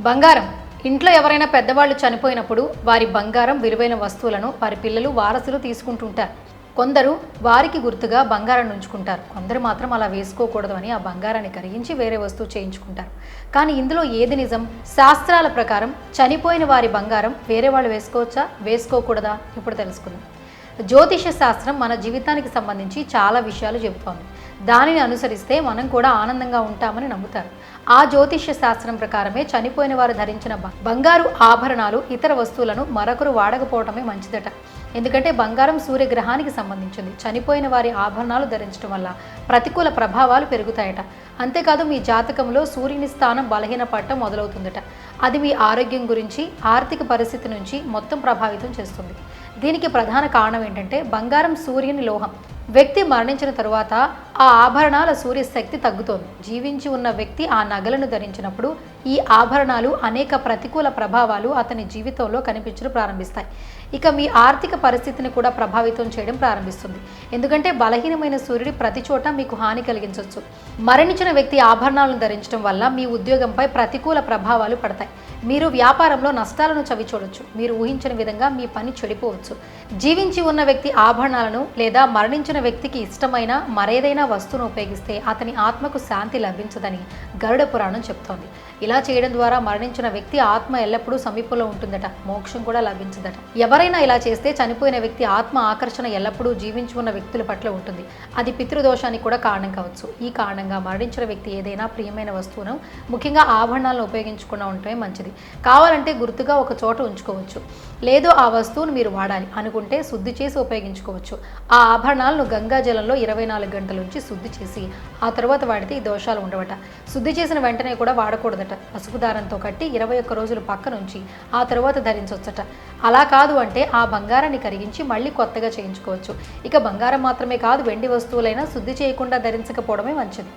బంగారం ఇంట్లో ఎవరైనా పెద్దవాళ్ళు చనిపోయినప్పుడు వారి బంగారం విలువైన వస్తువులను వారి పిల్లలు వారసులు తీసుకుంటుంటారు. కొందరు వారికి గుర్తుగా బంగారాన్ని ఉంచుకుంటారు. కొందరు మాత్రం అలా వేసుకోకూడదు అని ఆ బంగారాన్ని కరిగించి వేరే వస్తువు చేయించుకుంటారు. కానీ ఇందులో ఏది నిజం? శాస్త్రాల ప్రకారం చనిపోయిన వారి బంగారం వేరే వాళ్ళు వేసుకోవచ్చా, వేసుకోకూడదా? ఇప్పుడు తెలుసుకుందాం. జ్యోతిష శాస్త్రం మన జీవితానికి సంబంధించి చాలా విషయాలు చెబుతోంది. దానిని అనుసరిస్తే మనం కూడా ఆనందంగా ఉంటామని నమ్ముతారు. ఆ జ్యోతిష శాస్త్రం ప్రకారమే చనిపోయిన వారు ధరించిన బంగారు ఆభరణాలు, ఇతర వస్తువులను మరొకరు వాడకపోవటమే మంచిదట. ఎందుకంటే బంగారం సూర్యగ్రహానికి సంబంధించింది. చనిపోయిన వారి ఆభరణాలు ధరించడం వల్ల ప్రతికూల ప్రభావాలు పెరుగుతాయట. అంతేకాదు మీ జాతకంలో సూర్యుని స్థానం బలహీనపడటం మొదలవుతుందట. అది మీ ఆరోగ్యం గురించి, ఆర్థిక పరిస్థితి నుంచి మొత్తం ప్రభావితం చేస్తుంది. దీనికి ప్రధాన కారణం ఏంటంటే బంగారం సూర్యుని లోహం. వ్యక్తి మరణించిన తరువాత ఆ ఆభరణాల సూర్యశక్తి తగ్గుతోంది. జీవించి ఉన్న వ్యక్తి ఆ నగలను ధరించినప్పుడు ఈ ఆభరణాలు అనేక ప్రతికూల ప్రభావాలు అతని జీవితంలో కనిపించడం ప్రారంభిస్తాయి. ఇక మీ ఆర్థిక పరిస్థితిని కూడా ప్రభావితం చేయడం ప్రారంభిస్తుంది. ఎందుకంటే బలహీనమైన సూర్యుడి ప్రతి చోట మీకు హాని కలిగించవచ్చు. మరణించిన వ్యక్తి ఆభరణాలను ధరించడం వల్ల మీ ఉద్యోగంపై ప్రతికూల ప్రభావాలు పడతాయి. మీరు వ్యాపారంలో నష్టాలను చవిచూడొచ్చు. మీరు ఊహించిన విధంగా మీ పని చెడిపోవచ్చు. జీవించి ఉన్న వ్యక్తి ఆభరణాలను లేదా మరణించిన వ్యక్తికి ఇష్టమైన మరేదైనా వస్తువును ఉపయోగిస్తే అతని ఆత్మకు శాంతి లభించదని గరుడ పురాణం చెప్తోంది. ఇలా చేయడం ద్వారా మరణించిన వ్యక్తి ఆత్మ ఎల్లప్పుడూ సమీపంలో ఉంటుందట. మోక్షం కూడా లభించదట. ఎవరైనా ఇలా చేస్తే చనిపోయిన వ్యక్తి ఆత్మ ఆకర్షణ ఎల్లప్పుడూ జీవించి ఉన్న వ్యక్తుల పట్ల ఉంటుంది. అది పితృదోషానికి కూడా కారణం కావచ్చు. ఈ కారణంగా మరణించిన వ్యక్తి ఏదైనా ప్రియమైన వస్తువును, ముఖ్యంగా ఆభరణాలను ఉపయోగించకుండా ఉండటమే మంచిది. కావాలంటే గుర్తుగా ఒక చోట ఉంచుకోవచ్చు. లేదు ఆ వస్తువును మీరు వాడాలి అనుకుంటే శుద్ధి చేసి ఉపయోగించుకోవచ్చు. ఆ ఆభరణాలను గంగా జలంలో 24 గంటల నుంచి శుద్ధి చేసి ఆ తర్వాత వాడితే ఈ దోషాలు ఉండవట. శుద్ధి చేసిన వెంటనే కూడా వాడకూడదట. పసుపు దారంతో కట్టి 21 రోజులు పక్క నుంచి ఆ తర్వాత ధరించవచ్చట. అలా కాదు అంటే ఆ బంగారాన్ని కరిగించి మళ్ళీ కొత్తగా చేయించుకోవచ్చు. ఇక బంగారం మాత్రమే కాదు, వెండి వస్తువులైనా శుద్ధి చేయకుండా ధరించకపోవడమే మంచిది.